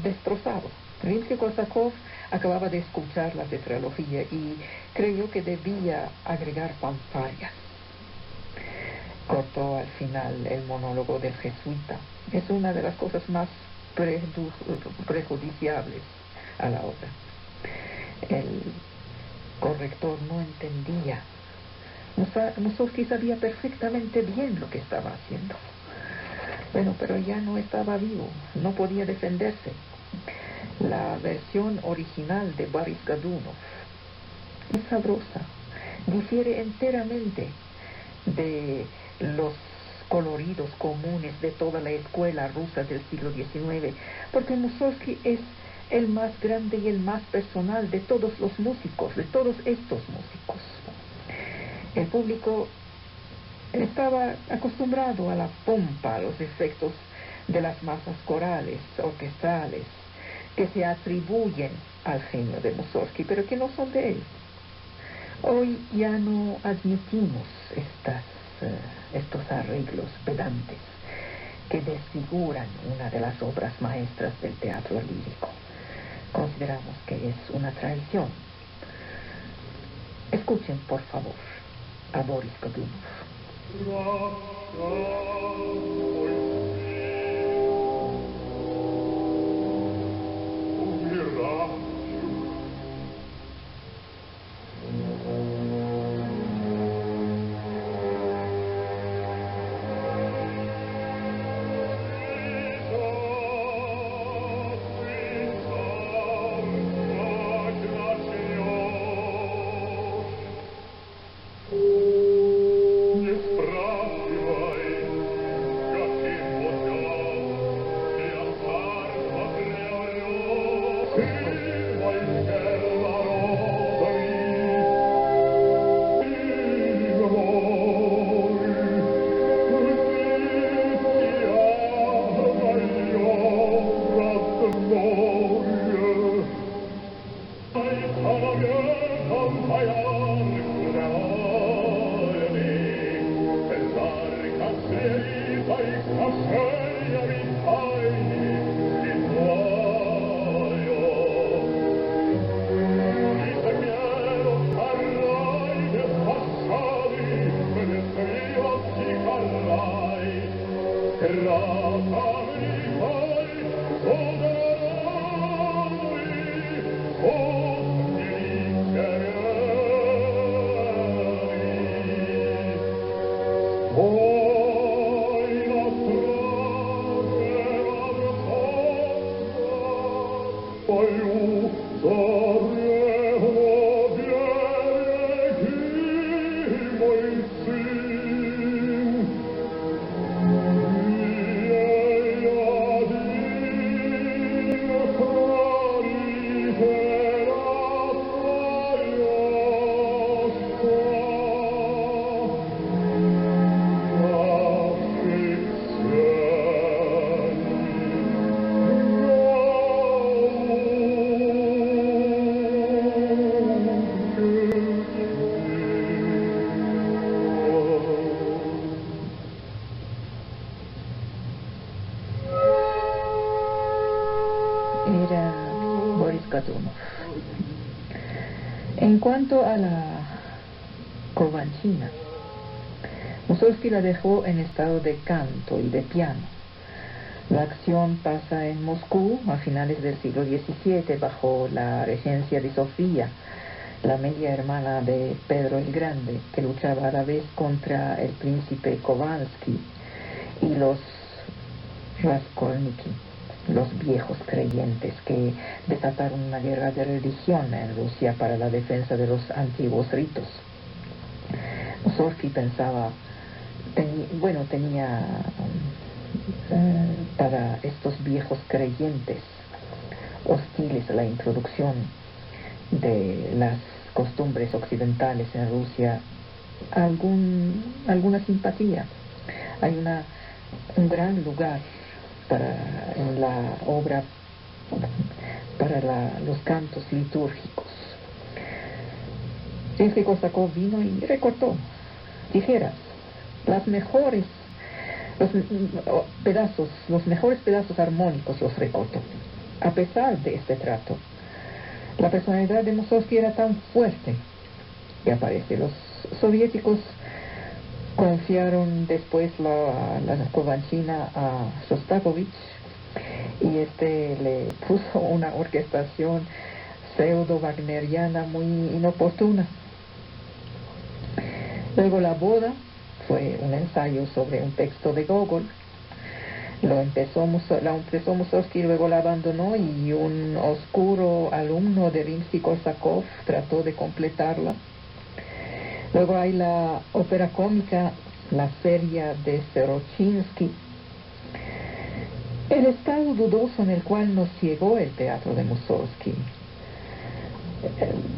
destrozado. Rimsky-Korsakov acababa de escuchar la tetralogía y creyó que debía agregar fanfarrias. Cortó al final el monólogo del jesuita. Es una de las cosas más prejudiciables a la obra. El corrector no entendía. Mussorgsky sabía perfectamente bien lo que estaba haciendo. Bueno, pero ya no estaba vivo, no podía defenderse. La versión original de Boris Godunov es sabrosa, difiere enteramente de los coloridos comunes de toda la escuela rusa del siglo XIX, porque Mussorgsky es el más grande y el más personal de todos los músicos, de todos estos músicos. El público estaba acostumbrado a la pompa, a los efectos de las masas corales, orquestales, que se atribuyen al genio de Mussorgsky, pero que no son de él. Hoy ya no admitimos estos arreglos pedantes que desfiguran una de las obras maestras del teatro lírico. Consideramos que es una traición. Escuchen, por favor, a Boris Godunov. Era Boris Godunov. En cuanto a la Kovanchina, Mussorgsky la dejó en estado de canto y de piano. La acción pasa en Moscú a finales del siglo XVII bajo la regencia de Sofía, la media hermana de Pedro el Grande, que luchaba a la vez contra el príncipe Kowalski y los Raskolniki, los viejos creyentes que desataron una guerra de religión en Rusia para la defensa de los antiguos ritos. Mussorgsky pensaba, tenía para estos viejos creyentes hostiles a la introducción de las costumbres occidentales en Rusia alguna simpatía. Hay un gran lugar en la obra para los cantos litúrgicos. Rimsky-Korsakov vino y recortó tijeras los mejores pedazos armónicos los recortó. A pesar de este trato, la personalidad de Mussorgsky era tan fuerte que aparece. Los soviéticos confiaron después la Covanchina a Shostakovich y este le puso una orquestación pseudo-wagneriana muy inoportuna. Luego la boda fue un ensayo sobre un texto de Gogol. La empezó Mussorgsky, luego la abandonó y un oscuro alumno de Rimsky-Korsakov trató de completarla. Luego hay la ópera cómica, la serie de Serochinsky. El estado dudoso en el cual nos ciegó el teatro de Mussorgsky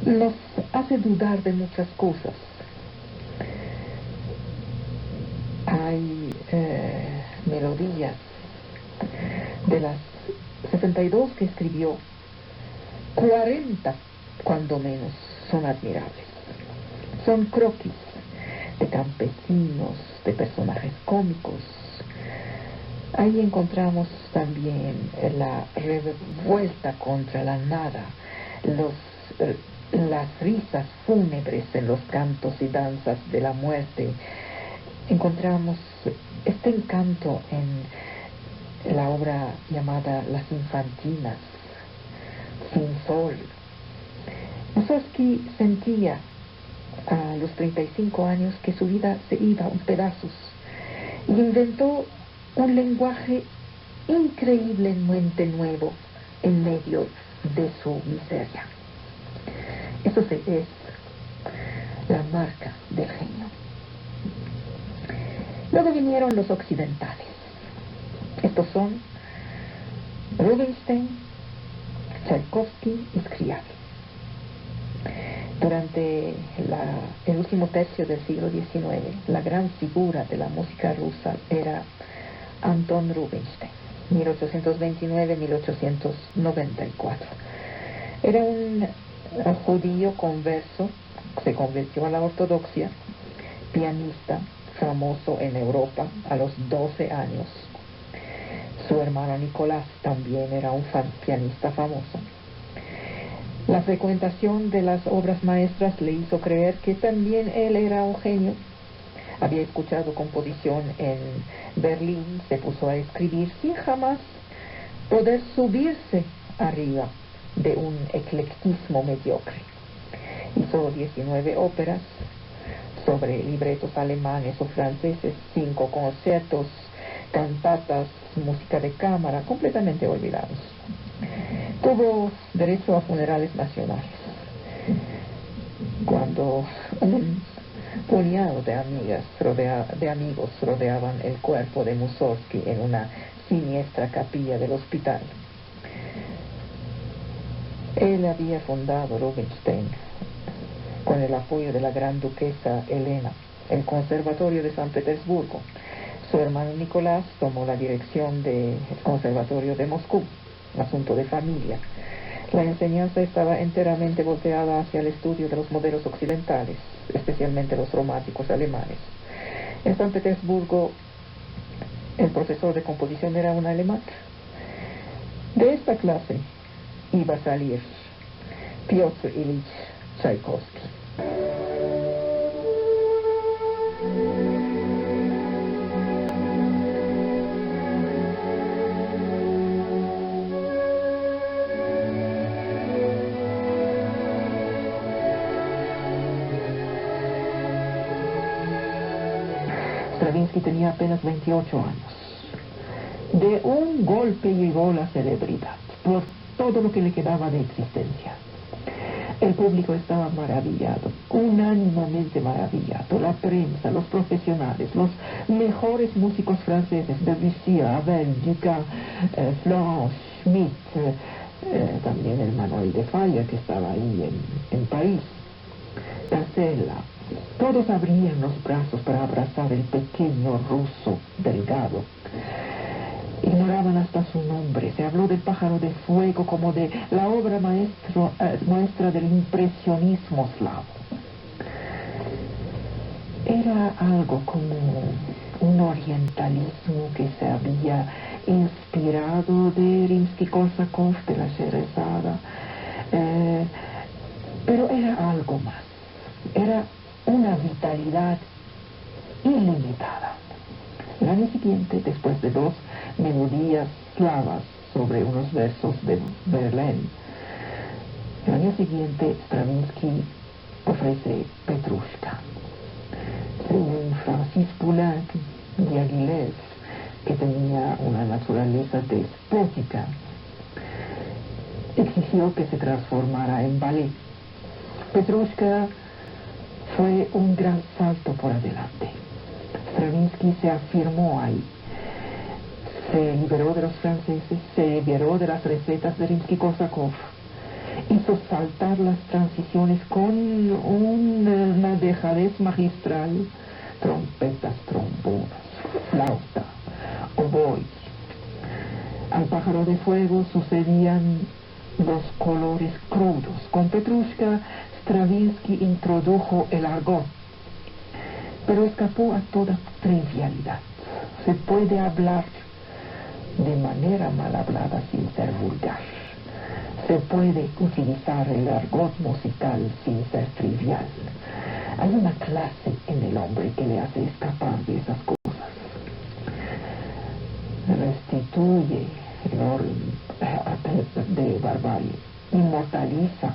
nos hace dudar de muchas cosas. Hay melodías de las 62 que escribió, 40 cuando menos son admirables. Son croquis de campesinos, de personajes cómicos. Ahí encontramos también la revuelta contra la nada, las risas fúnebres en los cantos y danzas de la muerte. Encontramos este encanto en la obra llamada Las Infantinas, Sin Sol. Mussorgsky sentía a los 35 años que su vida se iba en pedazos y inventó un lenguaje increíblemente nuevo en medio de su miseria. Eso es la marca del genio. Luego vinieron los occidentales. Estos son Rubinstein, Tchaikovsky y Scriabin. Durante el último tercio del siglo XIX, la gran figura de la música rusa era Anton Rubinstein, 1829-1894. Era un judío converso, se convirtió a la ortodoxia, pianista, famoso en Europa a los 12 años. Su hermano Nicolás también era un pianista famoso. La frecuentación de las obras maestras le hizo creer que también él era un genio. Había escuchado composición en Berlín, se puso a escribir sin jamás poder subirse arriba de un eclectismo mediocre. Hizo 19 óperas sobre libretos alemanes o franceses, 5 conciertos, cantatas, música de cámara, completamente olvidados. Tuvo derecho a funerales nacionales. Cuando un puñado de amigos rodeaban el cuerpo de Mussorgsky en una siniestra capilla del hospital. Él había fundado Rubinstein con el apoyo de la gran duquesa Elena, el Conservatorio de San Petersburgo. Su hermano Nicolás tomó la dirección del Conservatorio de Moscú, asunto de familia. La enseñanza estaba enteramente volteada hacia el estudio de los modelos occidentales, especialmente los románticos alemanes. En San Petersburgo, el profesor de composición era un alemán. De esta clase iba a salir Piotr Ilich Tchaikovsky. Stravinsky tenía apenas 28 años. De un golpe llegó la celebridad, por todo lo que le quedaba de existencia. El público estaba maravillado, unánimemente maravillado. La prensa, los profesionales, los mejores músicos franceses, Debussy, Ravel, Dukas, Florent, Schmitt, también el Manuel de Falla, que estaba ahí en París, Tassella. Todos abrían los brazos para abrazar el pequeño ruso delgado. Ignoraban hasta su nombre. Se habló del pájaro de fuego como de la obra maestra del impresionismo eslavo. Era algo como un orientalismo que se había inspirado de Rimsky-Korsakov, de la Sherezada, pero era algo más, era una vitalidad ilimitada. El año siguiente, después de 2 melodías slavas sobre unos versos de Verlaine, el año siguiente Stravinsky ofrece Petrushka. Según Francis Poulenc de Aguilés, que tenía una naturaleza despótica, exigió que se transformara en ballet. Petrushka fue un gran salto por adelante. Stravinsky se afirmó ahí. Se liberó de los franceses, se liberó de las recetas de Rimsky-Korsakov. Hizo saltar las transiciones con una dejadez magistral. Trompetas, trombones, flauta, oboe. Al pájaro de fuego sucedían los colores crudos. Con Petrushka, Stravinsky introdujo el argot, pero escapó a toda trivialidad. Se puede hablar de manera mal hablada sin ser vulgar. Se puede utilizar el argot musical sin ser trivial. Hay una clase en el hombre que le hace escapar de esas cosas. Restituye el orden de barbarie, inmortaliza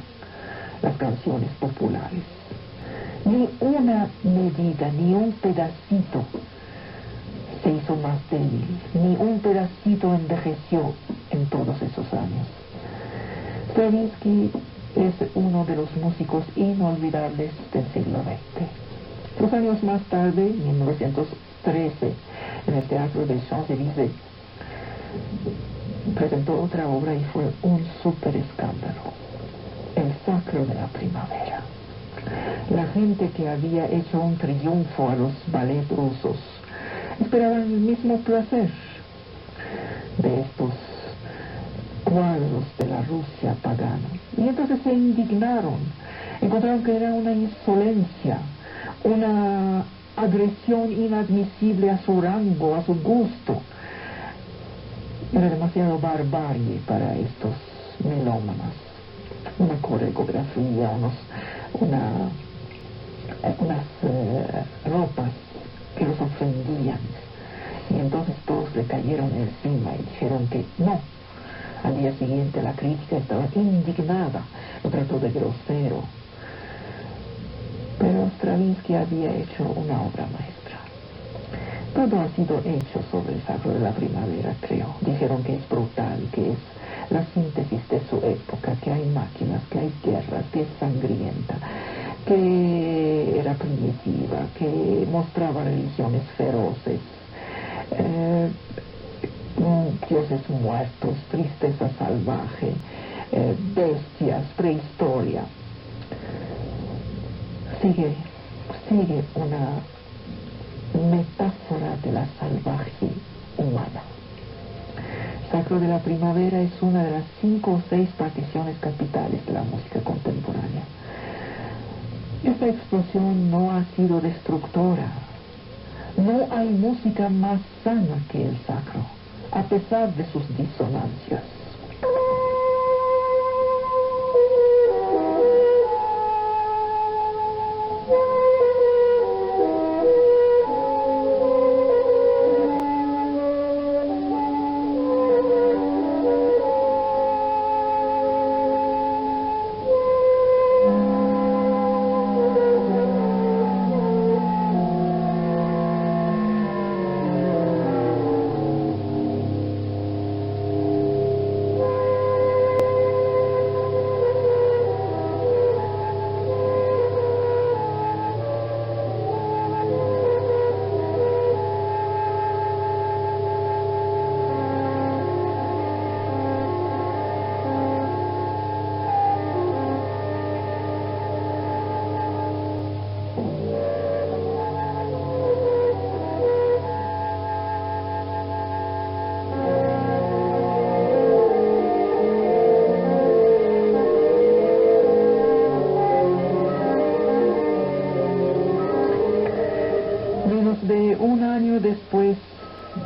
las canciones populares. Ni una medida, ni un pedacito se hizo más débil, ni un pedacito envejeció en todos esos años. Stravinsky es uno de los músicos inolvidables del siglo XX. 2 años más tarde, en 1913, en el Teatro des Champs-Élysées, presentó otra obra y fue un súper escándalo: El Sacro de la Primavera. La gente que había hecho un triunfo a los ballet rusos esperaban el mismo placer de estos cuadros de la Rusia pagana. Y entonces se indignaron. Encontraron que era una insolencia, una agresión inadmisible a su rango, a su gusto. Era demasiado barbarie para estos melómanos. Una coreografía, unas ropas que los ofendían. Y entonces todos le cayeron encima y dijeron que no. Al día siguiente la crítica estaba indignada, lo trató de grosero. Pero Stravinsky había hecho una obra maestra. Todo ha sido hecho sobre el Sacro de la Primavera, creo. Dijeron que es brutal, que es la síntesis de su época, que hay máquinas, que hay guerras, que es sangrienta, que era primitiva, que mostraba religiones feroces, dioses muertos, tristeza salvaje, bestias, prehistoria. Sigue una metáfora de la salvaje humana. Sacro de la Primavera es una de las 5 o 6 particiones capitales de la música contemporánea. Esta explosión no ha sido destructora. No hay música más sana que el sacro, a pesar de sus disonancias.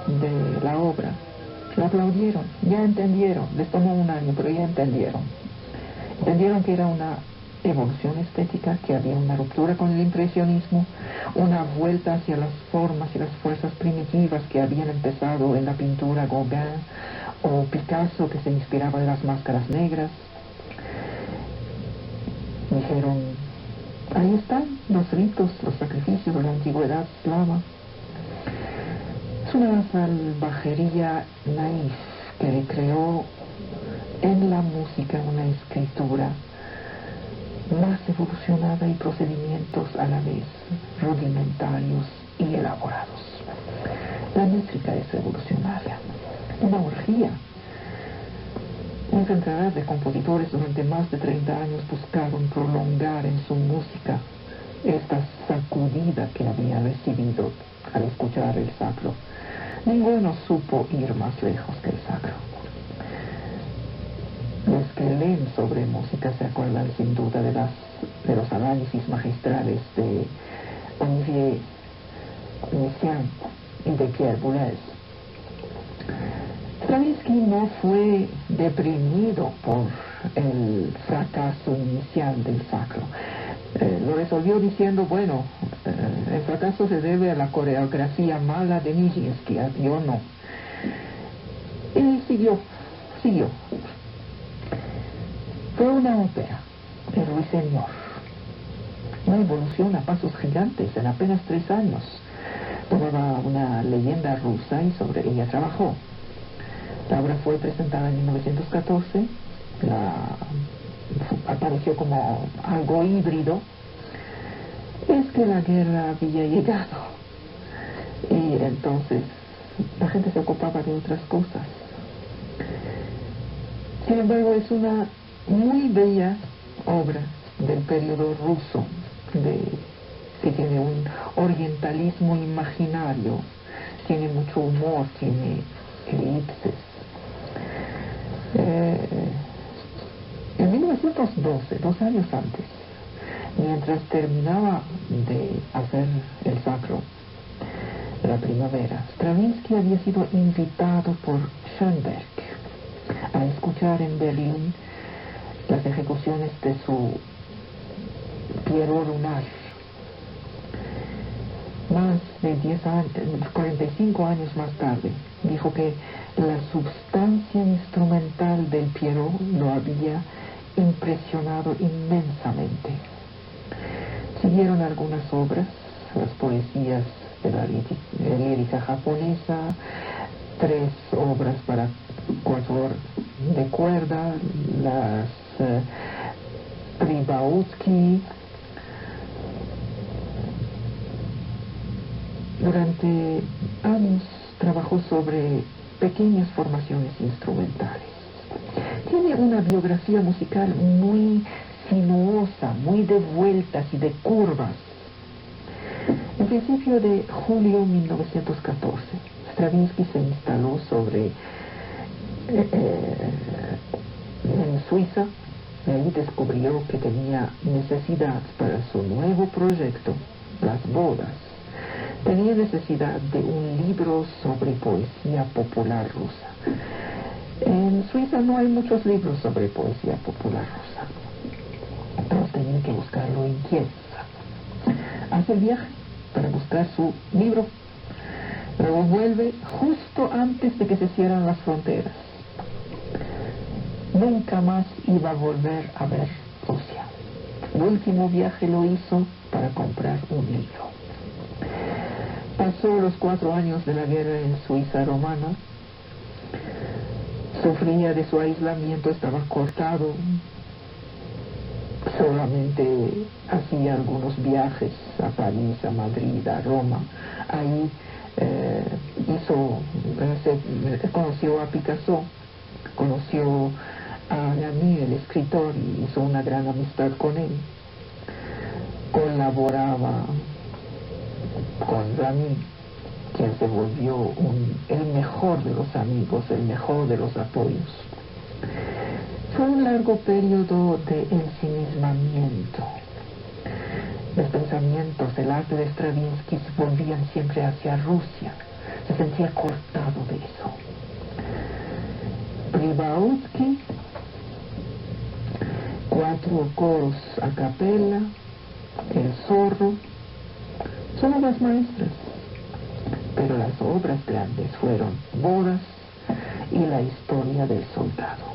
de la obra. La aplaudieron, ya entendieron, les tomó un año, pero ya entendieron. Entendieron que era una evolución estética, que había una ruptura con el impresionismo, una vuelta hacia las formas y las fuerzas primitivas que habían empezado en la pintura Gauguin o Picasso, que se inspiraba en las máscaras negras. Dijeron, ahí están los ritos, los sacrificios de la antigüedad eslava. Es una salvajería naif que recreó en la música una escritura más evolucionada y procedimientos a la vez rudimentarios y elaborados. La métrica es revolucionaria, una orgía. Una centenar de compositores durante más de 30 años buscaron prolongar en su música esta sacudida que había recibido al escuchar el sacro. Ninguno supo ir más lejos que el sacro. Los que leen sobre música se acuerdan sin duda de los análisis magistrales de Olivier Messiaen y de Pierre Boulez. Stravinsky no fue deprimido por el fracaso inicial del sacro. Lo resolvió diciendo, bueno, el fracaso se debe a la coreografía mala de Nijinsky, yo no. Y siguió. Fue una ópera, El Ruiseñor. Una evolución a pasos gigantes en apenas 3 años. Tomaba una leyenda rusa y sobre ella trabajó. La obra fue presentada en 1914, apareció como algo híbrido. Es que la guerra había llegado y entonces la gente se ocupaba de otras cosas. Sin embargo, es una muy bella obra del periodo ruso, que tiene un orientalismo imaginario, tiene mucho humor, tiene elipses. En 1912, 2 años antes, mientras terminaba de hacer el sacro de la primavera, Stravinsky había sido invitado por Schoenberg a escuchar en Berlín las ejecuciones de su Pierrot lunar. Más de 45 años más tarde, dijo que la substancia instrumental del Pierrot lo había impresionado inmensamente. Siguieron algunas obras, las poesías de la lírica japonesa, 3 obras para 4 de cuerda, las Pribautsky. Durante años trabajó sobre pequeñas formaciones instrumentales. Tiene una biografía musical muy sinuosa, muy de vueltas y de curvas. En principio de julio de 1914, Stravinsky se instaló en Suiza, y ahí descubrió que tenía necesidad para su nuevo proyecto, Las Bodas. Tenía necesidad de un libro sobre poesía popular rusa. En Suiza no hay muchos libros sobre poesía popular rusa. Entonces tenía que buscarlo en Kiev. Hace el viaje para buscar su libro. Luego vuelve justo antes de que se cierran las fronteras. Nunca más iba a volver a ver Rusia. El último viaje lo hizo para comprar un libro. Pasó los 4 años de la guerra en Suiza romana. Sufría de su aislamiento, estaba cortado. Solamente hacía algunos viajes a París, a Madrid, a Roma. Ahí conoció a Picasso, conoció a Lamy, el escritor, y hizo una gran amistad con él. Colaboraba con Lamy, quien se volvió el mejor de los amigos, el mejor de los apoyos. Fue un largo periodo de ensimismamiento. Los pensamientos, el arte de Stravinsky se volvían siempre hacia Rusia. Se sentía cortado de eso. Pribautsky, 4 coros a capella, El Zorro, son obras maestras. Pero las obras grandes fueron Bodas y La Historia del Soldado.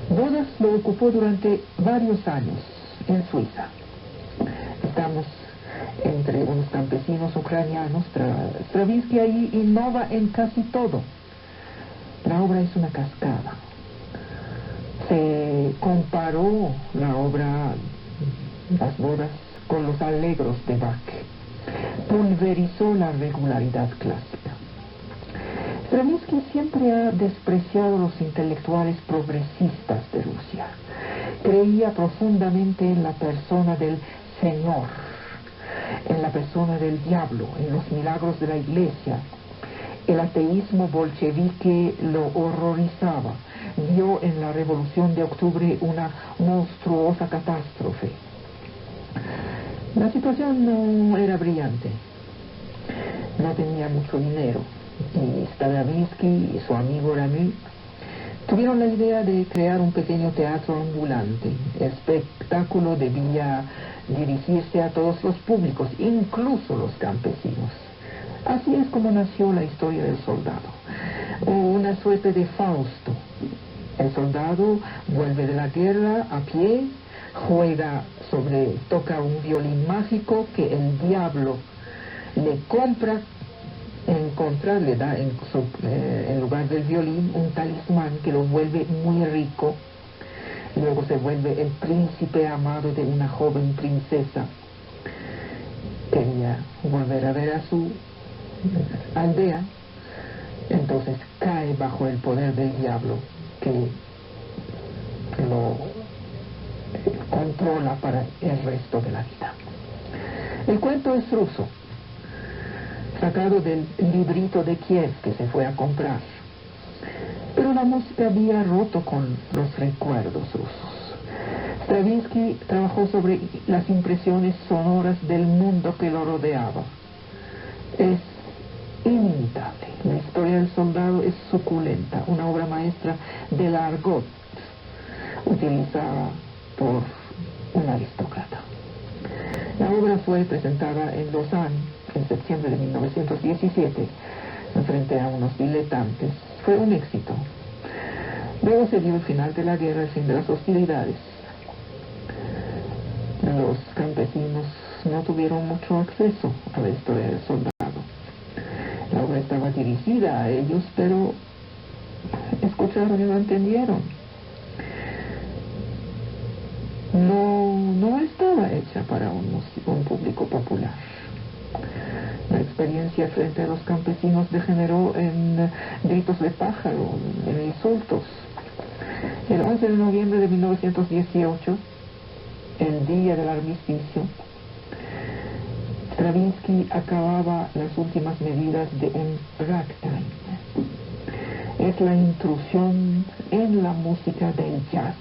Bodas lo ocupó durante varios años en Suiza. Estamos entre unos campesinos ucranianos. Stravinsky ahí innova en casi todo. La obra es una cascada. Se comparó la obra, las bodas, con los alegros de Bach. Pulverizó la regularidad clásica. Stravinsky siempre ha despreciado los intelectuales progresistas de Rusia. Creía profundamente en la persona del Señor, en la persona del diablo, en los milagros de la Iglesia. El ateísmo bolchevique lo horrorizaba. Vio en la Revolución de Octubre una monstruosa catástrofe. La situación no era brillante. No tenía mucho dinero. Y Stravinsky y su amigo Rameau tuvieron la idea de crear un pequeño teatro ambulante. El espectáculo debía dirigirse a todos los públicos, incluso los campesinos. Así es como nació La Historia del Soldado, una suerte de Fausto. El soldado vuelve de la guerra a pie, toca un violín mágico que el diablo le compra. Le da en lugar del violín un talismán que lo vuelve muy rico. Luego se vuelve el príncipe amado de una joven princesa. Quería volver a ver a su aldea. Entonces cae bajo el poder del diablo, que lo controla para el resto de la vida. El cuento es ruso, sacado del librito de Kiev que se fue a comprar. Pero la música había roto con los recuerdos rusos. Stravinsky trabajó sobre las impresiones sonoras del mundo que lo rodeaba. Es inimitable. La Historia del Soldado es suculenta, una obra maestra del argot utilizada por un aristócrata. La obra fue presentada en Lausanne en septiembre de 1917, frente a unos diletantes. Fue un éxito. Luego se dio el final de la guerra, el fin de las hostilidades. Los campesinos no tuvieron mucho acceso a la Historia del Soldado. La obra estaba dirigida a ellos, pero escucharon y no entendieron. No estaba hecha para un público popular. La experiencia frente a los campesinos degeneró en gritos de pájaro, en insultos. El 11 de noviembre de 1918, el día del armisticio, Stravinsky acababa las últimas medidas de un ragtime. Es la intrusión en la música del jazz.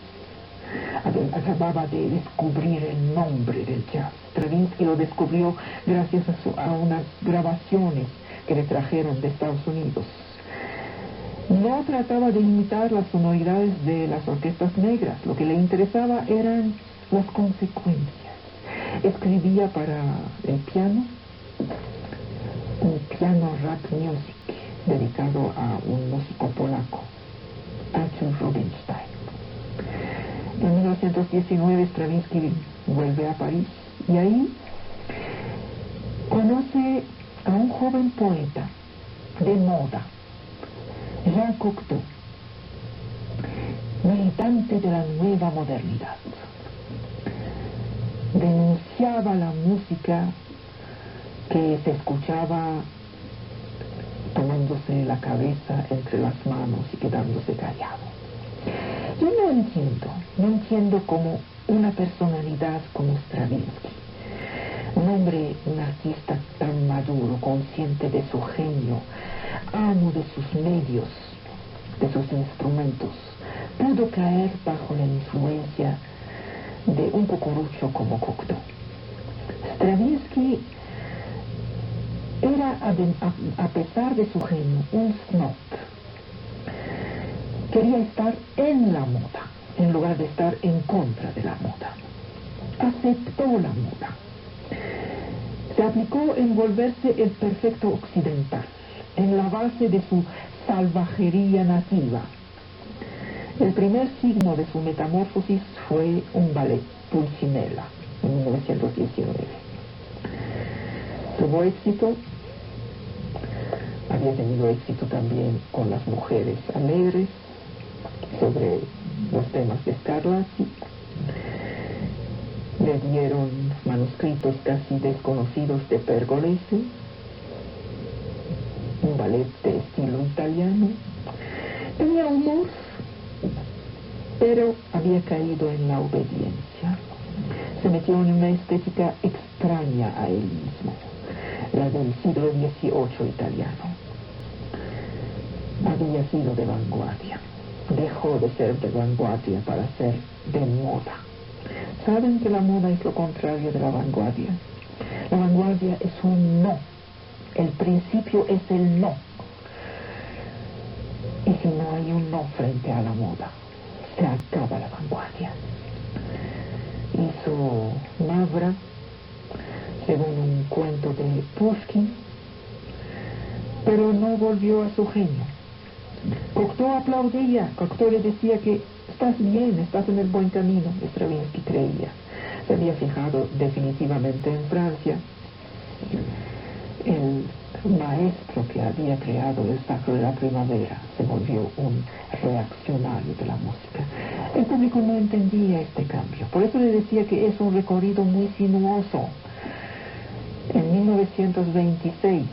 Acababa de descubrir el nombre del jazz. Stravinsky lo descubrió gracias a unas grabaciones que le trajeron de Estados Unidos. No trataba de imitar las sonoridades de las orquestas negras. Lo que le interesaba eran las consecuencias. Escribía para el piano un piano rap music dedicado a un músico polaco, Artur Rubinstein. En 1919 Stravinsky vuelve a París y ahí conoce a un joven poeta de moda, Jean Cocteau, militante de la nueva modernidad. Denunciaba la música que se escuchaba tomándose la cabeza entre las manos y quedándose callado. Yo no entiendo cómo una personalidad como Stravinsky, un artista tan maduro, consciente de su genio, amo de sus medios, de sus instrumentos, pudo caer bajo la influencia de un cucurucho como Cocteau. Stravinsky era Era, a pesar de su genio, un snob. Quería estar en la moda, en lugar de estar en contra de la moda. Aceptó la moda. Se aplicó en volverse el perfecto occidental, en la base de su salvajería nativa. El primer signo de su metamorfosis fue un ballet, Pulcinella, en 1919. Tuvo éxito, había tenido éxito también con las mujeres alegres, sobre los temas de Scarlatti. Le dieron manuscritos casi desconocidos de Pergolesi, un ballet de estilo italiano. Tenía humor, pero había caído en la obediencia. Se metió en una estética extraña a él mismo, la del siglo XVIII italiano. Había sido de vanguardia. Dejó de ser de vanguardia para ser de moda. ¿Saben que la moda es lo contrario de la vanguardia? La vanguardia es un no. El principio es el no. Y si no hay un no frente a la moda, se acaba la vanguardia. Hizo Mavra, según un cuento de Pushkin, pero no volvió a su genio. Cocteau aplaudía, Cocteau le decía que estás bien, estás en el buen camino. Stravinsky creía. Se había fijado definitivamente en Francia. El maestro que había creado el Sacro de la Primavera se volvió un reaccionario de la música. El público no entendía este cambio. Por eso le decía que es un recorrido muy sinuoso. En 1926,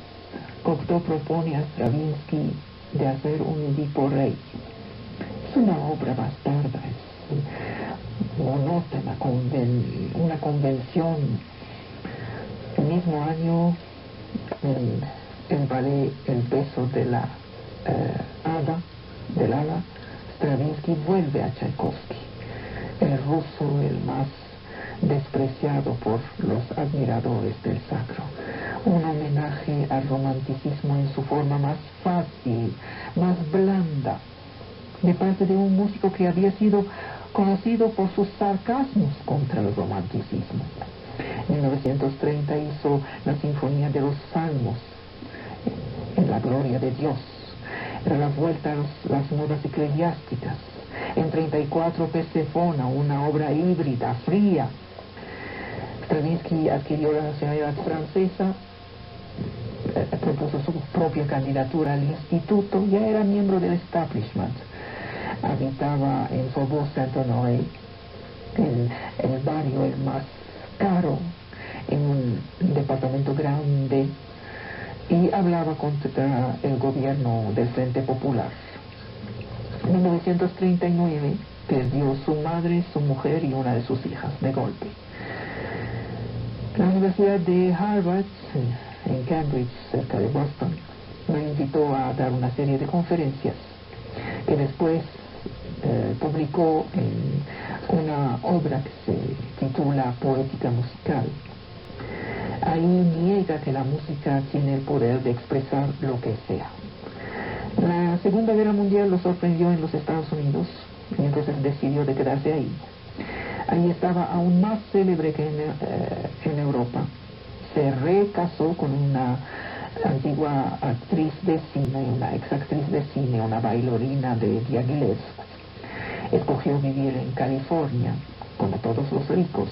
Cocteau propone a Stravinsky de hacer un Edipo Rey. Es una obra bastarda, es monótona, una convención. El mismo año, el ballet El beso de la del ala, Stravinsky vuelve a Tchaikovsky, el ruso, el más despreciado por los admiradores del sacro. Un homenaje al romanticismo en su forma más fácil, más blanda, de parte de un músico que había sido conocido por sus sarcasmos contra el romanticismo. En 1930 hizo la Sinfonía de los Salmos, en la gloria de Dios. Era la vuelta a las modas eclesiásticas. En 34, Persefona, una obra híbrida, fría. Stravinsky adquirió la nacionalidad francesa, propuso su propia candidatura al instituto, ya era miembro del establishment. Habitaba en Faubourg Saint-Honoré, el barrio el más caro, en un departamento grande, y hablaba contra el gobierno del Frente Popular. En 1939 perdió su madre, su mujer y una de sus hijas de golpe. La Universidad de Harvard, en Cambridge, cerca de Boston, me invitó a dar una serie de conferencias que después publicó en una obra que se titula Poética Musical. Ahí niega que la música tiene el poder de expresar lo que sea. La Segunda Guerra Mundial lo sorprendió en los Estados Unidos y entonces decidió de quedarse ahí. Ahí estaba aún más célebre que en Europa. Se recasó con una antigua actriz de cine, una exactriz de cine, una bailarina de Diaghilev. Escogió vivir en California, como todos los ricos.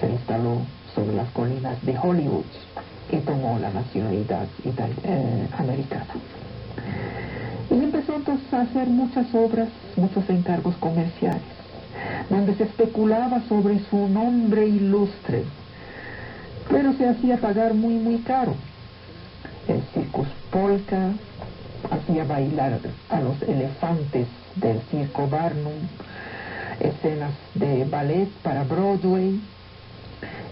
Se instaló sobre las colinas de Hollywood y tomó la nacionalidad americana. Y empezó entonces a hacer muchas obras, muchos encargos comerciales, donde se especulaba sobre su nombre ilustre, pero se hacía pagar muy, muy caro. El Circus Polka hacía bailar a los elefantes del circo Barnum, escenas de ballet para Broadway.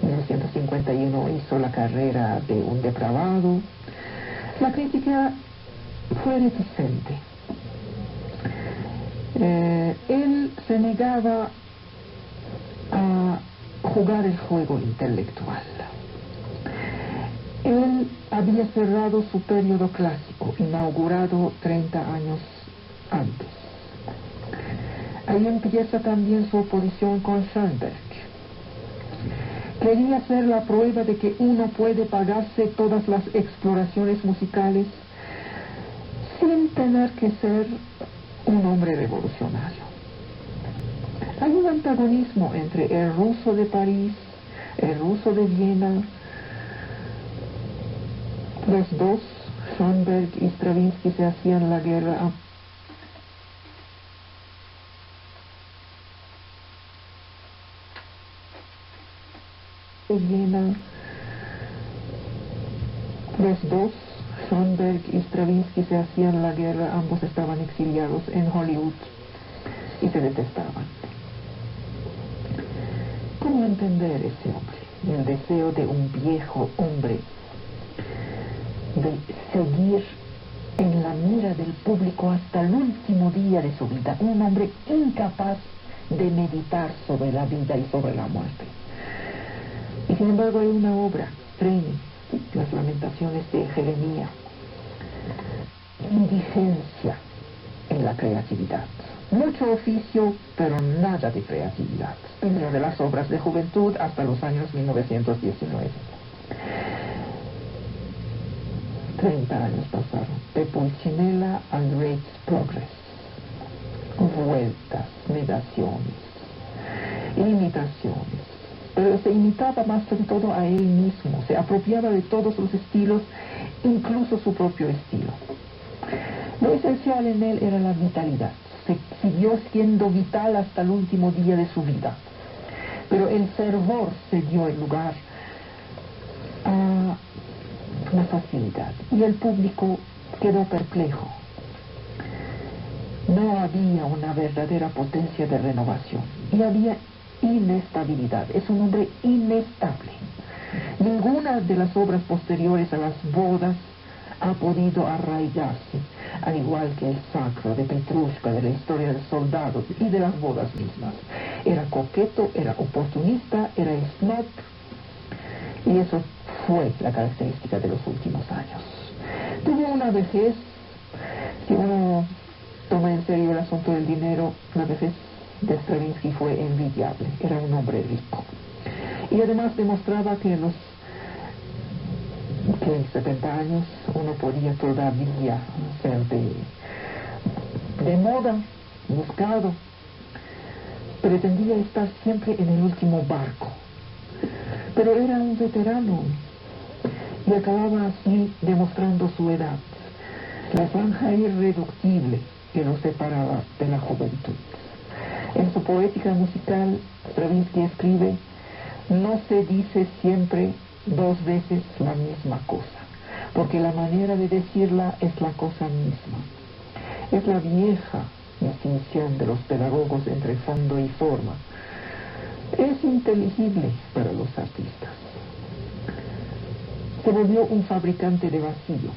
En 1951 hizo La carrera de un depravado. La crítica fue reticente. Él se negaba a jugar el juego intelectual. Él había cerrado su periodo clásico, inaugurado 30 años antes. Ahí empieza también su oposición con Schoenberg. Quería hacer la prueba de que uno puede pagarse todas las exploraciones musicales sin tener que ser un hombre revolucionario. Hay un antagonismo entre el ruso de París, el ruso de Viena. Los dos, Schoenberg y Stravinsky, se hacían la guerra de Viena. Los dos, Schoenberg y Stravinsky, se hacían la guerra. Ambos estaban exiliados en Hollywood y se detestaban. ¿Cómo entender ese hombre? El deseo de un viejo hombre de seguir en la mira del público hasta el último día de su vida. Un hombre incapaz de meditar sobre la vida y sobre la muerte. Y sin embargo hay una obra, Reni, las lamentaciones de Jeremías. Indigencia en la creatividad. Mucho oficio, pero nada de creatividad. Primero de las obras de juventud hasta los años 1919. 30 años pasaron. De Pulcinella al Great Progress. Vueltas, negaciones, imitaciones. Pero se imitaba más que todo a él mismo. Se apropiaba de todos los estilos, incluso su propio estilo. Lo esencial en él era la vitalidad. Se siguió siendo vital hasta el último día de su vida. Pero el fervor se dio el lugar a la facilidad. Y el público quedó perplejo. No había una verdadera potencia de renovación. Y había inestabilidad. Es un hombre inestable. Ninguna de las obras posteriores a las bodas ha podido arraigarse, al igual que el sacro de Petrushka, de la historia del soldado y de las bodas mismas. Era coqueto, era oportunista, era snob, y eso fue la característica de los últimos años. Tuvo una vejez, si uno toma en serio el asunto del dinero, la vejez de Stravinsky fue envidiable. Era un hombre rico. Y además demostraba que en 70 años uno podía todavía ser de moda, buscado. Pretendía estar siempre en el último barco. Pero era un veterano y acababa así demostrando su edad, la franja irreductible que lo separaba de la juventud. En su poética musical, Stravinsky escribe: no se dice siempre 2 veces la misma cosa, porque la manera de decirla es la cosa misma. Es la vieja distinción de los pedagogos entre fondo y forma. Es inteligible para los artistas. Se volvió un fabricante de vacío.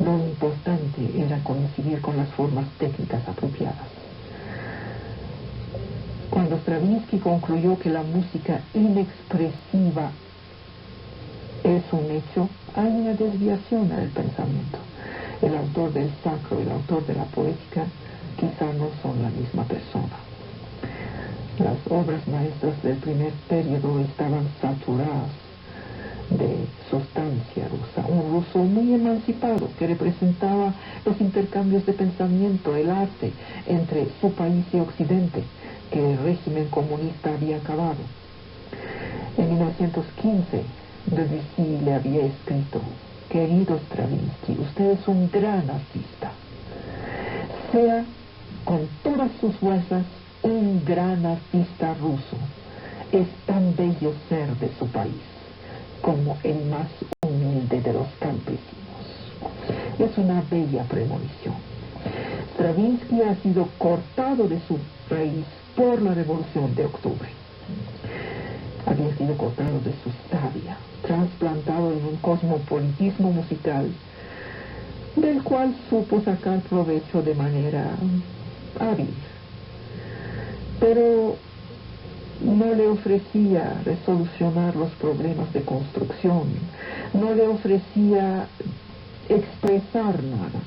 Lo importante era coincidir con las formas técnicas apropiadas. Cuando Stravinsky concluyó que la música inexpresiva es un hecho, hay una desviación en el pensamiento. El autor del sacro y el autor de la poética quizá no son la misma persona. Las obras maestras del primer periodo estaban saturadas de sustancia rusa, un ruso muy emancipado que representaba los intercambios de pensamiento, el arte entre su país y Occidente, que el régimen comunista había acabado. En 1915, Debussy le había escrito: querido Stravinsky, usted es un gran artista. Sea con todas sus fuerzas un gran artista ruso. Es tan bello ser de su país como el más humilde de los campesinos. Es una bella premonición. Stravinsky ha sido cortado de su raíz por la Revolución de Octubre. Había sido cortado de su savia, trasplantado en un cosmopolitismo musical del cual supo sacar provecho de manera hábil. Pero no le ofrecía resolucionar los problemas de construcción, no le ofrecía expresar nada.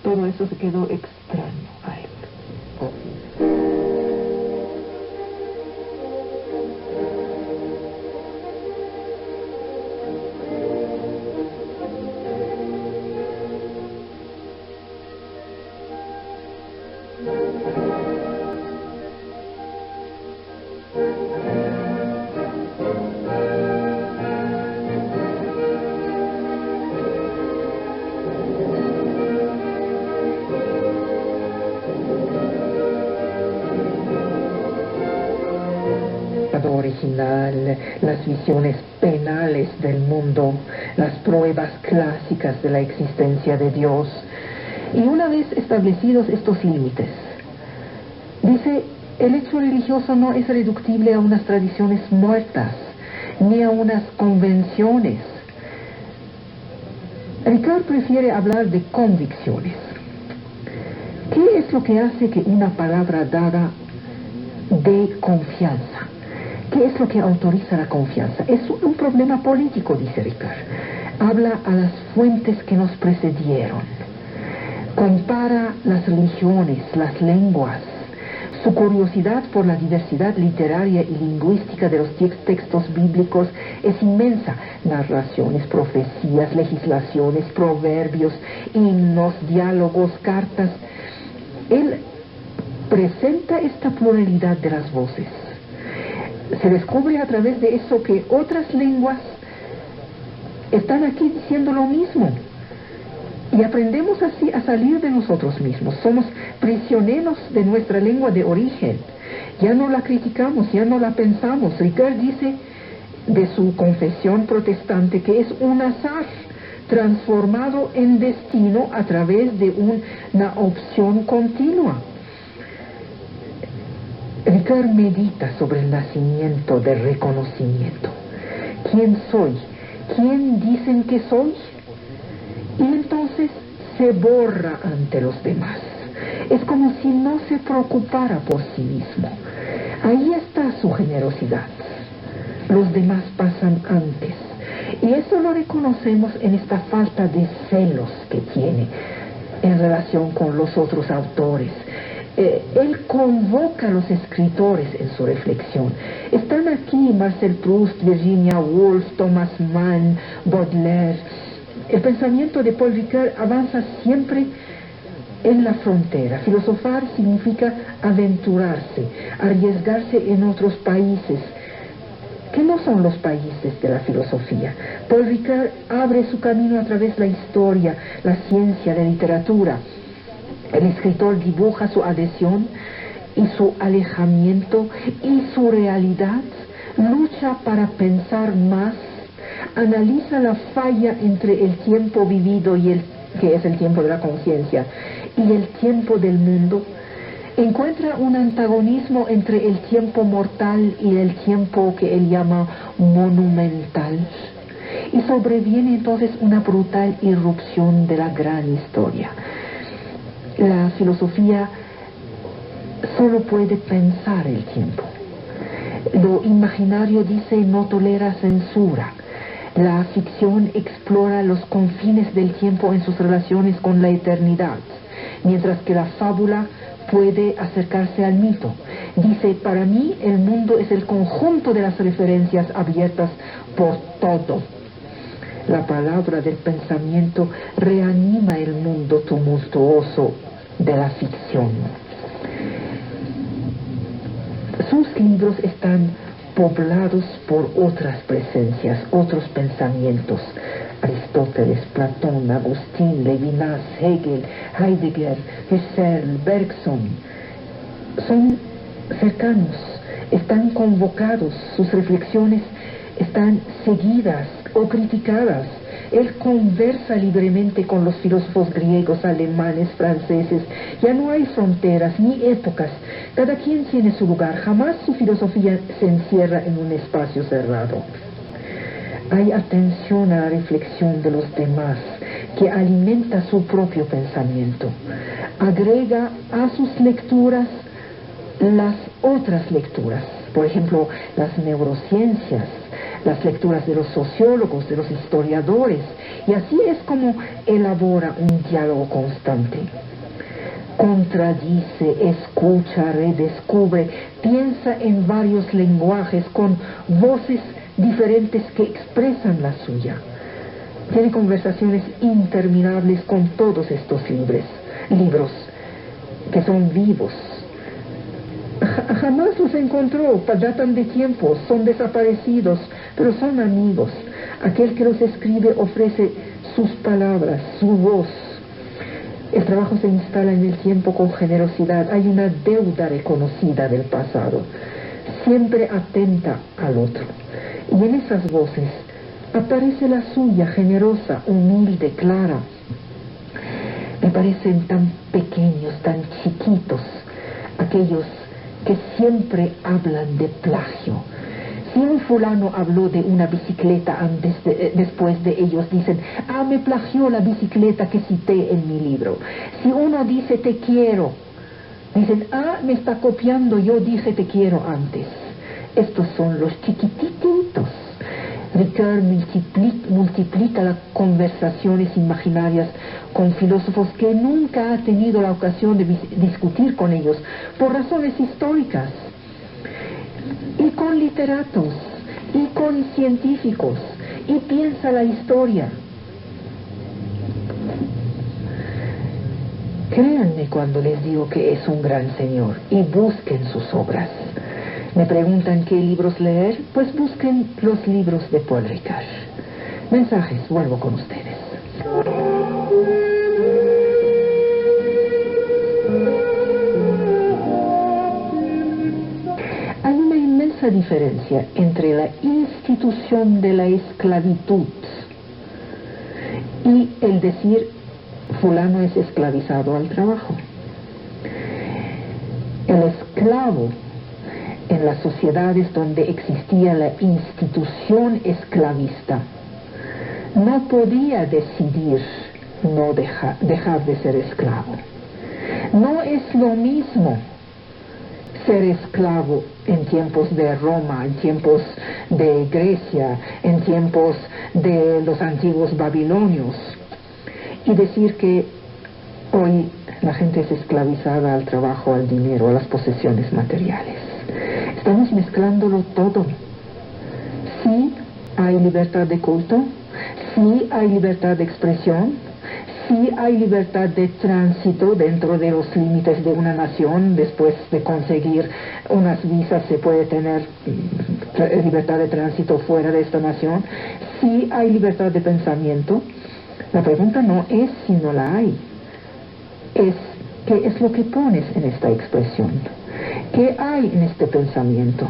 Todo eso se quedó extraño a él. Original, las visiones penales del mundo, las pruebas clásicas de la existencia de Dios. Y una vez establecidos estos límites, dice, el hecho religioso no es reductible a unas tradiciones muertas, ni a unas convenciones. Ricard prefiere hablar de convicciones. ¿Qué es lo que hace que una palabra dada dé confianza? ¿Qué es lo que autoriza la confianza? Es un problema político, dice Ricard. Habla a las fuentes que nos precedieron. Compara las religiones, las lenguas. Su curiosidad por la diversidad literaria y lingüística de los textos bíblicos es inmensa. Narraciones, profecías, legislaciones, proverbios, himnos, diálogos, cartas. Él presenta esta pluralidad de las voces. Se descubre a través de eso que otras lenguas están aquí diciendo lo mismo. Y aprendemos así a salir de nosotros mismos. Somos prisioneros de nuestra lengua de origen. Ya no la criticamos, ya no la pensamos. Ricard dice de su confesión protestante que es un azar transformado en destino a través de una opción continua. Ricard medita sobre el nacimiento del reconocimiento. ¿Quién soy? ¿Quién dicen que soy? Y entonces se borra ante los demás. Es como si no se preocupara por sí mismo. Ahí está su generosidad. Los demás pasan antes. Y eso lo reconocemos en esta falta de celos que tiene en relación con los otros autores. Él convoca a los escritores en su reflexión. Están aquí Marcel Proust, Virginia Woolf, Thomas Mann, Baudelaire. El pensamiento de Paul Ricard avanza siempre en la frontera. Filosofar significa aventurarse, arriesgarse en otros países, que no son los países de la filosofía. Paul Ricard abre su camino a través de la historia, la ciencia, la literatura. El escritor dibuja su adhesión y su alejamiento y su realidad, lucha para pensar más, analiza la falla entre el tiempo vivido y que es el tiempo de la conciencia, y el tiempo del mundo. Encuentra un antagonismo entre el tiempo mortal y el tiempo que él llama monumental. Y sobreviene entonces una brutal irrupción de la gran historia. La filosofía solo puede pensar el tiempo. Lo imaginario, dice, no tolera censura. La ficción explora los confines del tiempo en sus relaciones con la eternidad, mientras que la fábula puede acercarse al mito. Dice, para mí el mundo es el conjunto de las referencias abiertas por todo. La palabra del pensamiento reanima el mundo tumultuoso de la ficción. Sus libros están poblados por otras presencias, otros pensamientos. Aristóteles, Platón, Agustín, Levinas, Hegel, Heidegger, Husserl, Bergson. Son cercanos, están convocados, sus reflexiones están seguidas o criticadas. Él conversa libremente con los filósofos griegos, alemanes, franceses. Ya no hay fronteras ni épocas. Cada quien tiene su lugar. Jamás su filosofía se encierra en un espacio cerrado. Hay atención a la reflexión de los demás, que alimenta su propio pensamiento. Agrega a sus lecturas las otras lecturas. por ejemplo, las neurociencias, las lecturas de los sociólogos, de los historiadores, y así es como elabora un diálogo constante. Contradice, escucha, redescubre, piensa en varios lenguajes con voces diferentes que expresan la suya. Tiene conversaciones interminables con todos estos libros que son vivos. Jamás los encontró, datan de tiempos, son desaparecidos, pero son amigos. Aquel que los escribe ofrece sus palabras, su voz. El trabajo se instala en el tiempo con generosidad. Hay una deuda reconocida del pasado, siempre atenta al otro. Y en esas voces aparece la suya, generosa, humilde, clara. Me parecen tan pequeños, tan chiquitos, aquellos que siempre hablan de plagio. Si un fulano habló de una bicicleta después de ellos dicen, me plagió la bicicleta que cité en mi libro. Si uno dice te quiero, dicen, me está copiando, yo dije te quiero antes. Estos son los chiquititos. Ricoeur multiplica las conversaciones imaginarias con filósofos que nunca ha tenido la ocasión de discutir con ellos por razones históricas, y con literatos, y con científicos, y piensa la historia. Créanme cuando les digo que es un gran señor, y busquen sus obras. ¿Me preguntan qué libros leer? Pues busquen los libros de Paul Ricoeur. Mensajes, vuelvo con ustedes. Hay una inmensa diferencia entre la institución de la esclavitud y el decir fulano es esclavizado al trabajo. El esclavo en las sociedades donde existía la institución esclavista no podía decidir no dejar de ser esclavo. No es lo mismo ser esclavo en tiempos de Roma, en tiempos de Grecia, en tiempos de los antiguos babilonios, y decir que hoy la gente es esclavizada al trabajo, al dinero, a las posesiones materiales. Estamos mezclándolo todo. Sí hay libertad de culto, sí hay libertad de expresión, sí hay libertad de tránsito dentro de los límites de una nación. Después de conseguir unas visas se puede tener libertad de tránsito fuera de esta nación. Sí hay libertad de pensamiento. La pregunta no es si no la hay, es qué es lo que pones en esta expresión. ¿Qué hay en este pensamiento?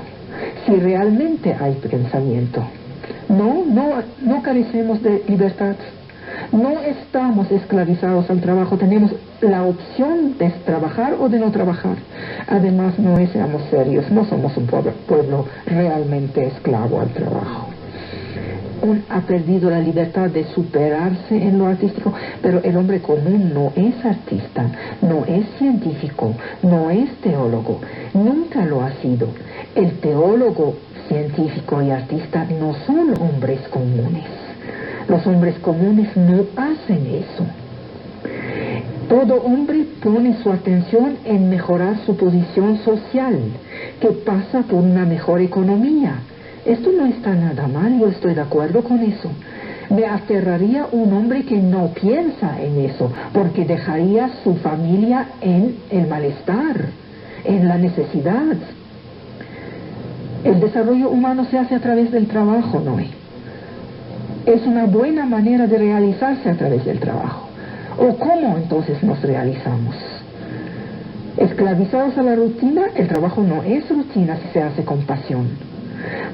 Si realmente hay pensamiento. No carecemos de libertad. No estamos esclavizados al trabajo. Tenemos la opción de trabajar o de no trabajar. Además, seamos serios, no somos un pueblo realmente esclavo al trabajo. Ha perdido la libertad de superarse en lo artístico, pero el hombre común no es artista, no es científico, no es teólogo, nunca lo ha sido. El teólogo, científico y artista no son hombres comunes. Los hombres comunes no hacen eso. Todo hombre pone su atención en mejorar su posición social, que pasa por una mejor economía. Esto no está nada mal, yo estoy de acuerdo con eso. Me aterraría un hombre que no piensa en eso, porque dejaría su familia en el malestar, en la necesidad. El desarrollo humano se hace a través del trabajo, ¿no? Es una buena manera de realizarse a través del trabajo. ¿O cómo entonces nos realizamos? Esclavizados a la rutina, el trabajo no es rutina si se hace con pasión.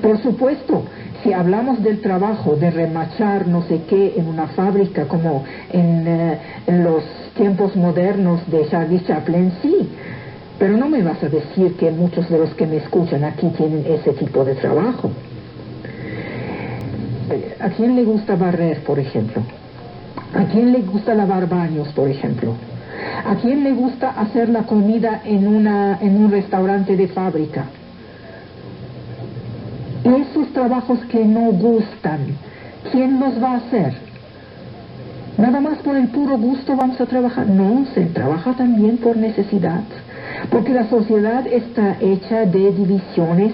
Por supuesto, si hablamos del trabajo, de remachar no sé qué en una fábrica como en los tiempos modernos de Charlie Chaplin, sí. Pero no me vas a decir que muchos de los que me escuchan aquí tienen ese tipo de trabajo. ¿A quién le gusta barrer, por ejemplo? ¿A quién le gusta lavar baños, por ejemplo? ¿A quién le gusta hacer la comida en un restaurante de fábrica? Y esos trabajos que no gustan, ¿quién los va a hacer? Nada más por el puro gusto vamos a trabajar. No, se trabaja también por necesidad. Porque la sociedad está hecha de divisiones.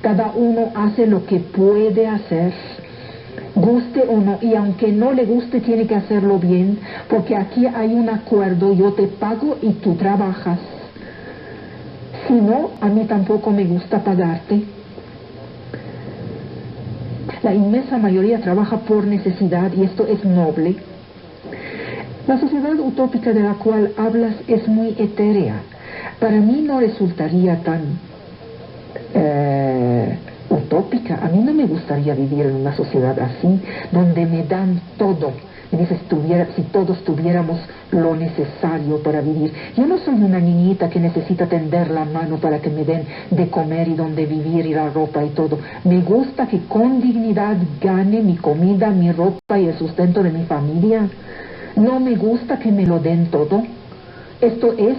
Cada uno hace lo que puede hacer, guste o no. Y aunque no le guste, tiene que hacerlo bien. Porque aquí hay un acuerdo, yo te pago y tú trabajas. Si no, a mí tampoco me gusta pagarte. La inmensa mayoría trabaja por necesidad y esto es noble. La sociedad utópica de la cual hablas es muy etérea. Para mí no resultaría tan utópica. A mí no me gustaría vivir en una sociedad así, donde me dan todo. Me dices, si todos tuviéramos lo necesario para vivir. Yo no soy una niñita que necesita tender la mano para que me den de comer y donde vivir y la ropa y todo. Me gusta que con dignidad gane mi comida, mi ropa y el sustento de mi familia. No me gusta que me lo den todo. Esto es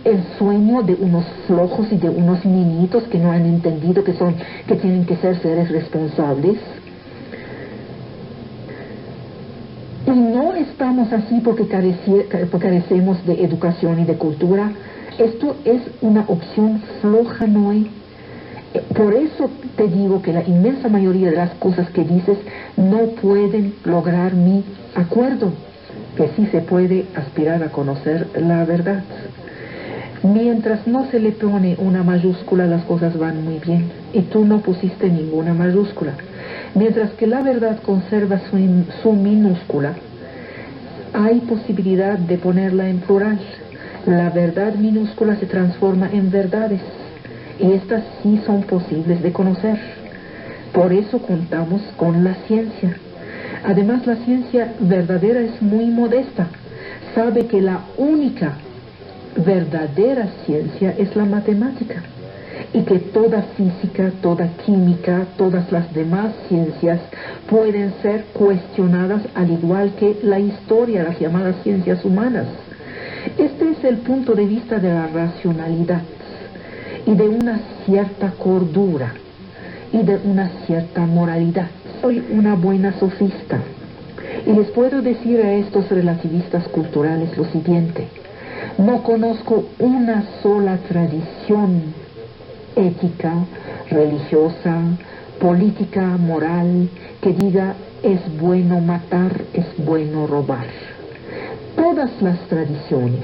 el sueño de unos flojos y de unos niñitos que no han entendido que tienen que ser seres responsables. Y no estamos así porque carecemos de educación y de cultura. Esto es una opción floja, Noé. Por eso te digo que la inmensa mayoría de las cosas que dices no pueden lograr mi acuerdo, que sí se puede aspirar a conocer la verdad. Mientras no se le pone una mayúscula, las cosas van muy bien. Y tú no pusiste ninguna mayúscula. Mientras que la verdad conserva su minúscula, hay posibilidad de ponerla en plural. La verdad minúscula se transforma en verdades. Y estas sí son posibles de conocer. Por eso contamos con la ciencia. Además, la ciencia verdadera es muy modesta. Sabe que la única verdadera ciencia es la matemática. Y que toda física, toda química, todas las demás ciencias pueden ser cuestionadas al igual que la historia, las llamadas ciencias humanas. Este es el punto de vista de la racionalidad y de una cierta cordura y de una cierta moralidad. Soy una buena sofista y les puedo decir a estos relativistas culturales lo siguiente: no conozco una sola tradición ética, religiosa, política, moral, que diga es bueno matar, es bueno robar. Todas las tradiciones,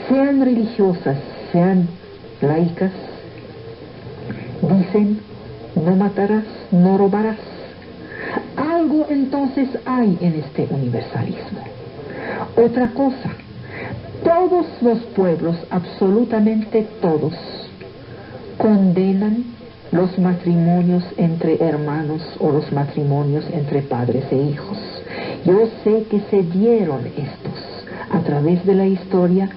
sean religiosas, sean laicas, dicen no matarás, no robarás. Algo entonces hay en este universalismo. Otra cosa, todos los pueblos, absolutamente todos, condenan los matrimonios entre hermanos o los matrimonios entre padres e hijos. Yo sé que se dieron estos a través de la historia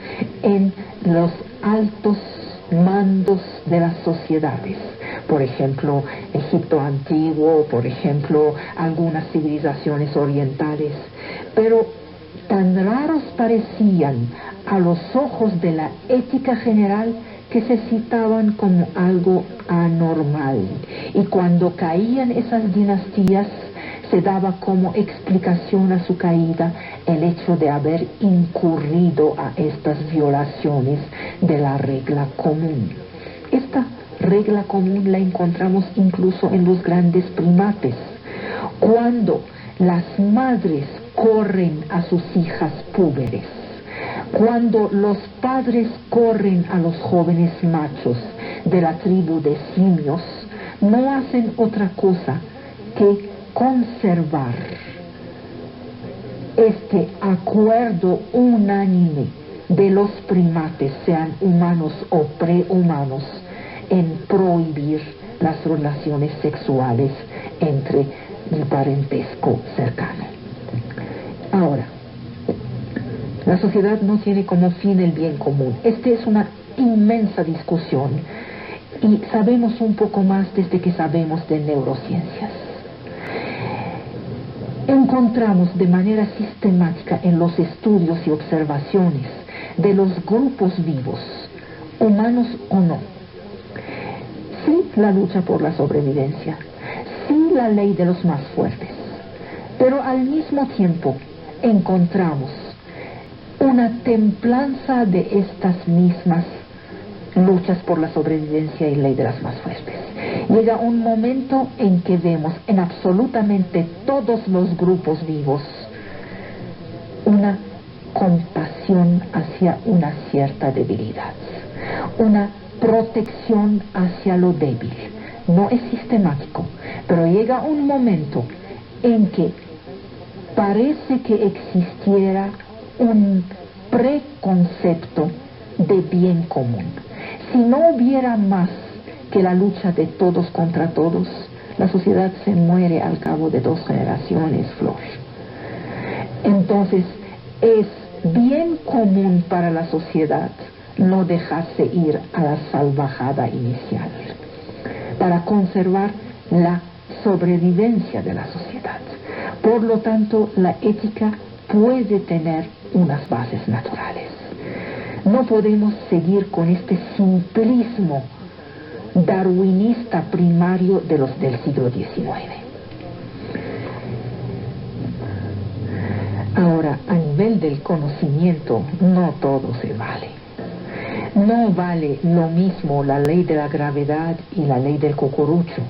en los altos mandos de las sociedades. Por ejemplo, Egipto antiguo, por ejemplo, algunas civilizaciones orientales. Pero tan raros parecían a los ojos de la ética general que se citaban como algo anormal. Y cuando caían esas dinastías, se daba como explicación a su caída el hecho de haber incurrido a estas violaciones de la regla común. Esta regla común la encontramos incluso en los grandes primates. Cuando las madres corren a sus hijas púberes, cuando los padres corren a los jóvenes machos de la tribu de simios, no hacen otra cosa que conservar este acuerdo unánime de los primates, sean humanos o prehumanos, en prohibir las relaciones sexuales entre el parentesco cercano. Ahora, la sociedad no tiene como fin el bien común. Esta es una inmensa discusión y sabemos un poco más desde que sabemos de neurociencias. Encontramos de manera sistemática en los estudios y observaciones de los grupos vivos, humanos o no, Sí, la lucha por la sobrevivencia, sí, la ley de los más fuertes, pero al mismo tiempo encontramos una templanza de estas mismas luchas por la sobrevivencia y ley de las más fuertes. Llega un momento en que vemos en absolutamente todos los grupos vivos una compasión hacia una cierta debilidad, una protección hacia lo débil. No es sistemático, pero llega un momento en que parece que existiera un preconcepto de bien común. Si no hubiera más que la lucha de todos contra todos, la sociedad se muere al cabo de 2 generaciones, Flor. Entonces, es bien común para la sociedad no dejarse ir a la salvajada inicial, para conservar la sobrevivencia de la sociedad. Por lo tanto, la ética puede tener unas bases naturales. No podemos seguir con este simplismo darwinista primario del siglo XIX. Ahora, a nivel del conocimiento, no todo se vale. No vale lo mismo la ley de la gravedad y la ley del cucurucho.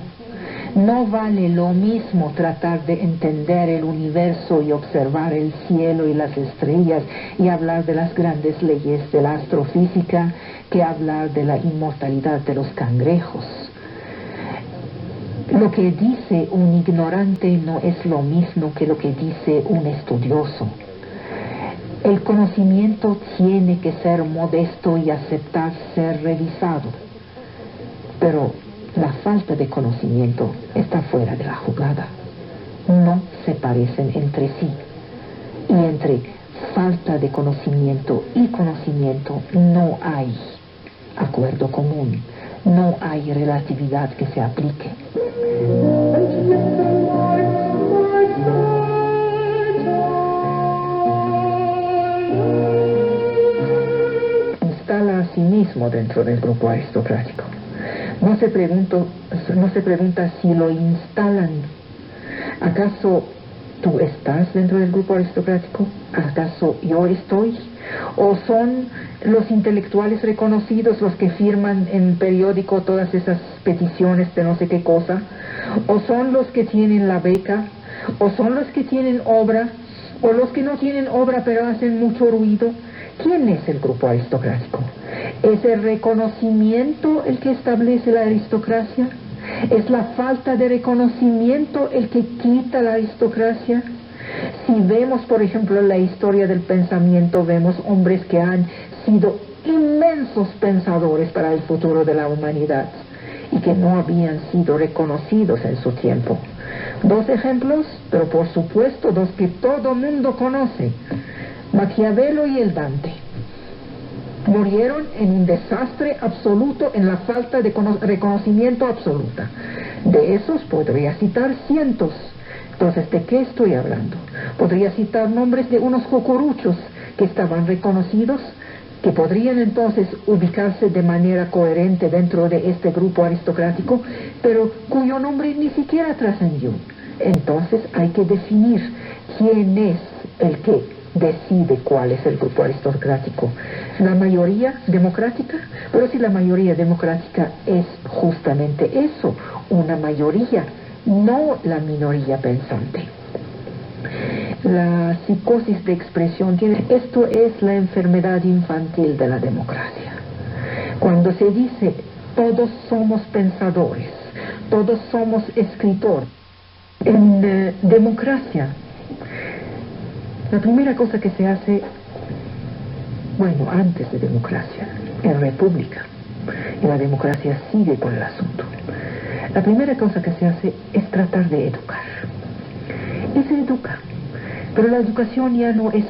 No vale lo mismo tratar de entender el universo y observar el cielo y las estrellas y hablar de las grandes leyes de la astrofísica que hablar de la inmortalidad de los cangrejos. Lo que dice un ignorante no es lo mismo que lo que dice un estudioso. El conocimiento tiene que ser modesto y aceptar ser revisado, pero la falta de conocimiento está fuera de la jugada. No se parecen entre sí. Y entre falta de conocimiento y conocimiento no hay acuerdo común, no hay relatividad que se aplique. Instala a sí mismo dentro del grupo aristocrático. No se pregunta si lo instalan. ¿Acaso tú estás dentro del grupo aristocrático? ¿Acaso yo estoy? ¿O son los intelectuales reconocidos los que firman en periódico todas esas peticiones de no sé qué cosa? ¿O son los que tienen la beca? ¿O son los que tienen obra? ¿O los que no tienen obra pero hacen mucho ruido? ¿Quién es el grupo aristocrático? ¿Es el reconocimiento el que establece la aristocracia? ¿Es la falta de reconocimiento el que quita la aristocracia? Si vemos, por ejemplo, la historia del pensamiento, vemos hombres que han sido inmensos pensadores para el futuro de la humanidad y que no habían sido reconocidos en su tiempo. 2 ejemplos, pero por supuesto 2 que todo mundo conoce: Maquiavelo y el Dante. Murieron en un desastre absoluto, en la falta de reconocimiento absoluta. De esos podría citar cientos. Entonces, ¿de qué estoy hablando? Podría citar nombres de unos cucuruchos que estaban reconocidos, que podrían entonces ubicarse de manera coherente dentro de este grupo aristocrático, pero cuyo nombre ni siquiera trascendió. Entonces hay que definir quién es el que decide cuál es el grupo aristocrático. ¿La mayoría democrática? Pero si la mayoría democrática es justamente eso, una mayoría, no la minoría pensante. La psicosis de expresión esto es la enfermedad infantil de la democracia. Cuando se dice todos somos pensadores, todos somos escritores, en democracia, la primera cosa que se hace, bueno, antes de democracia, en república, y la democracia sigue con el asunto, la primera cosa que se hace es tratar de educar. Y se educa. Pero la educación ya no es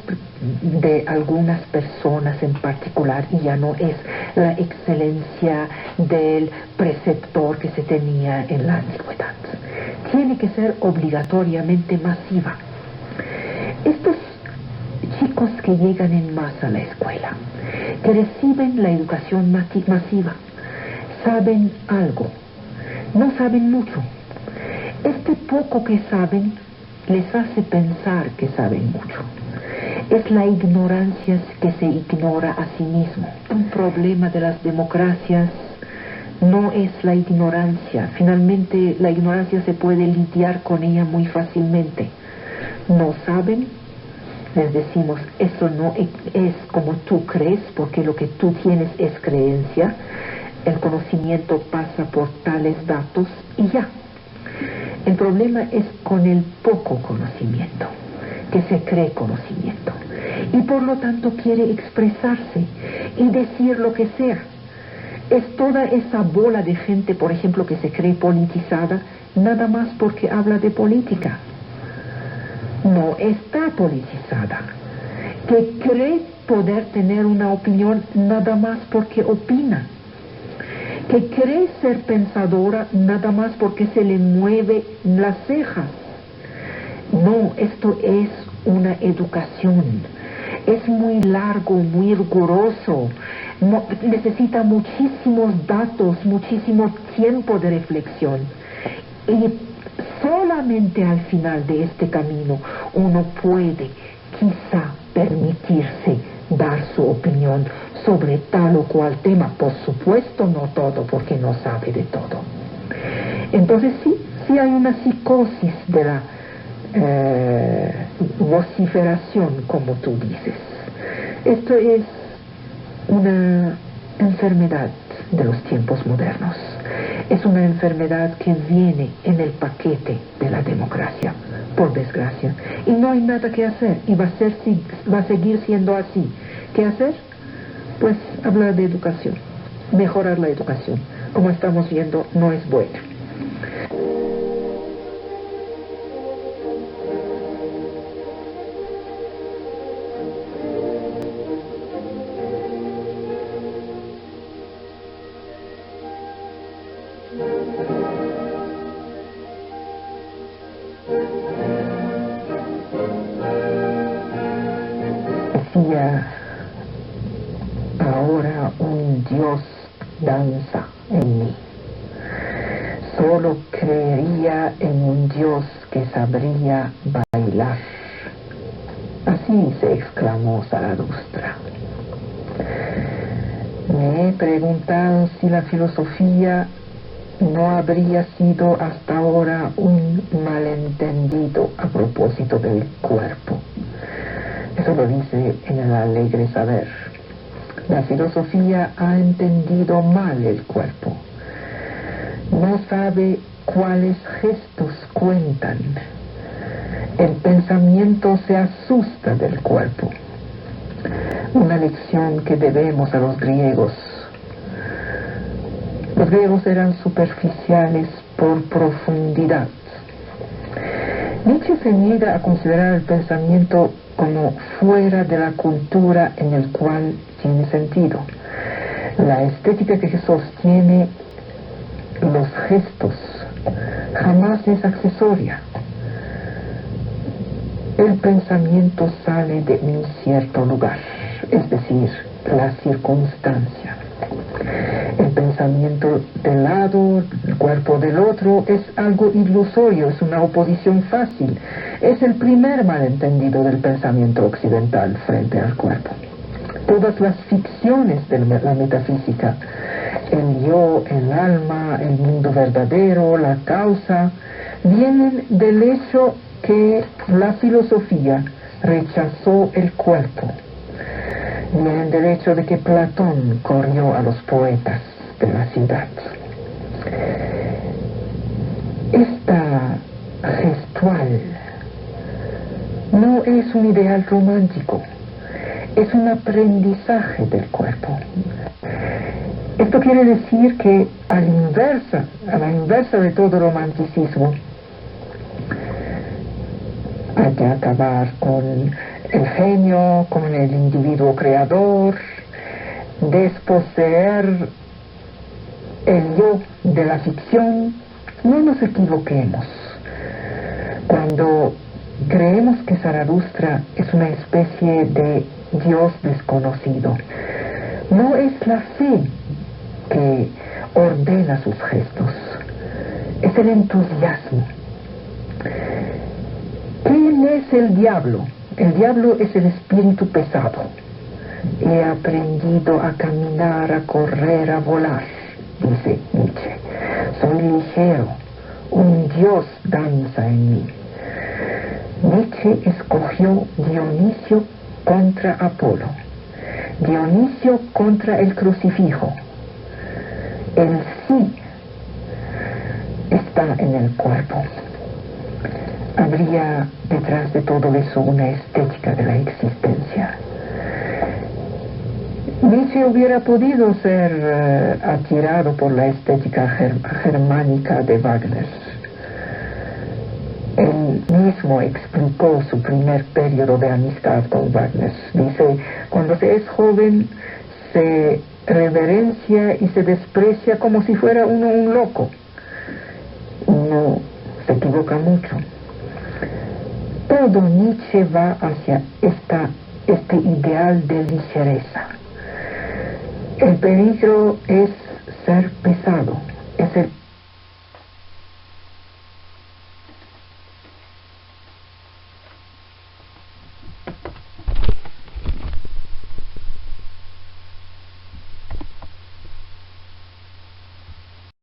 de algunas personas en particular y ya no es la excelencia del preceptor que se tenía en la antigüedad. Tiene que ser obligatoriamente masiva. Estos chicos que llegan en masa a la escuela, que reciben la educación masiva, saben algo no saben mucho. Este poco que saben les hace pensar que saben mucho. Es la ignorancia que se ignora a sí mismo. Un problema de las democracias no es la ignorancia. Finalmente, la ignorancia se puede lidiar con ella muy fácilmente. No saben, les decimos, eso no es como tú crees, porque lo que tú tienes es creencia. El conocimiento pasa por tales datos y ya. El problema es con el poco conocimiento, que se cree conocimiento, y por lo tanto quiere expresarse y decir lo que sea. Es toda esa bola de gente, por ejemplo, que se cree politizada, nada más porque habla de política. No está politizada, que cree poder tener una opinión nada más porque opina, que cree ser pensadora nada más porque se le mueve las cejas. No, esto es una educación. Es muy largo, muy riguroso. Necesita muchísimos datos, muchísimo tiempo de reflexión. Y solamente al final de este camino uno puede, quizá, permitirse dar su opinión sobre tal o cual tema. Por supuesto, no todo, porque no sabe de todo. Entonces sí hay una psicosis de la vociferación, como tú dices. Esto es una enfermedad de los tiempos modernos. Es una enfermedad que viene en el paquete de la democracia, por desgracia. Y no hay nada que hacer, y va a seguir siendo así. ¿Qué hacer? Pues hablar de educación, mejorar la educación. Como estamos viendo, no es buena. Decía, ahora un Dios danza en mí. Solo creería en un Dios que sabría bailar. Así se exclamó Zaratustra. Me he preguntado si la filosofía no habría sido hasta ahora un malentendido a propósito del cuerpo. Eso lo dice en el Alegre Saber. La filosofía ha entendido mal el cuerpo. No sabe cuáles gestos cuentan. El pensamiento se asusta del cuerpo. Una lección que debemos a los griegos. Los griegos eran superficiales por profundidad. Nietzsche se niega a considerar el pensamiento como fuera de la cultura en el cual tiene sentido. La estética que sostiene los gestos jamás es accesoria. El pensamiento sale de un cierto lugar, es decir, la circunstancia. El pensamiento del lado, el cuerpo del otro, es algo ilusorio, es una oposición fácil. Es el primer malentendido del pensamiento occidental frente al cuerpo. Todas las ficciones de la metafísica, el yo, el alma, el mundo verdadero, la causa, vienen del hecho que la filosofía rechazó el cuerpo. Vienen del hecho de que Platón corrió a los poetas de la ciudad. Esta gestual no es un ideal romántico, es un aprendizaje del cuerpo. Esto quiere decir que a la inversa de todo romanticismo, hay que acabar con el genio, con el individuo creador, desposeer el yo de la ficción. No nos equivoquemos. Cuando creemos que Zaratustra es una especie de Dios desconocido, no es la fe que ordena sus gestos, es el entusiasmo. ¿Quién es el diablo? El diablo es el espíritu pesado. He aprendido a caminar, a correr, a volar, dice Nietzsche. Soy ligero, un dios danza en mí. Nietzsche escogió Dionisio contra Apolo, Dionisio contra el crucifijo. El sí está en el cuerpo. Habría detrás de todo eso una estética de la existencia. Nietzsche hubiera podido ser atirado por la estética germánica de Wagner. Él mismo explicó su primer periodo de amistad con Wagner. Dice, cuando se es joven se reverencia y se desprecia como si fuera uno un loco. Uno se equivoca mucho. Todo Nietzsche va hacia este ideal de ligereza. El peligro es ser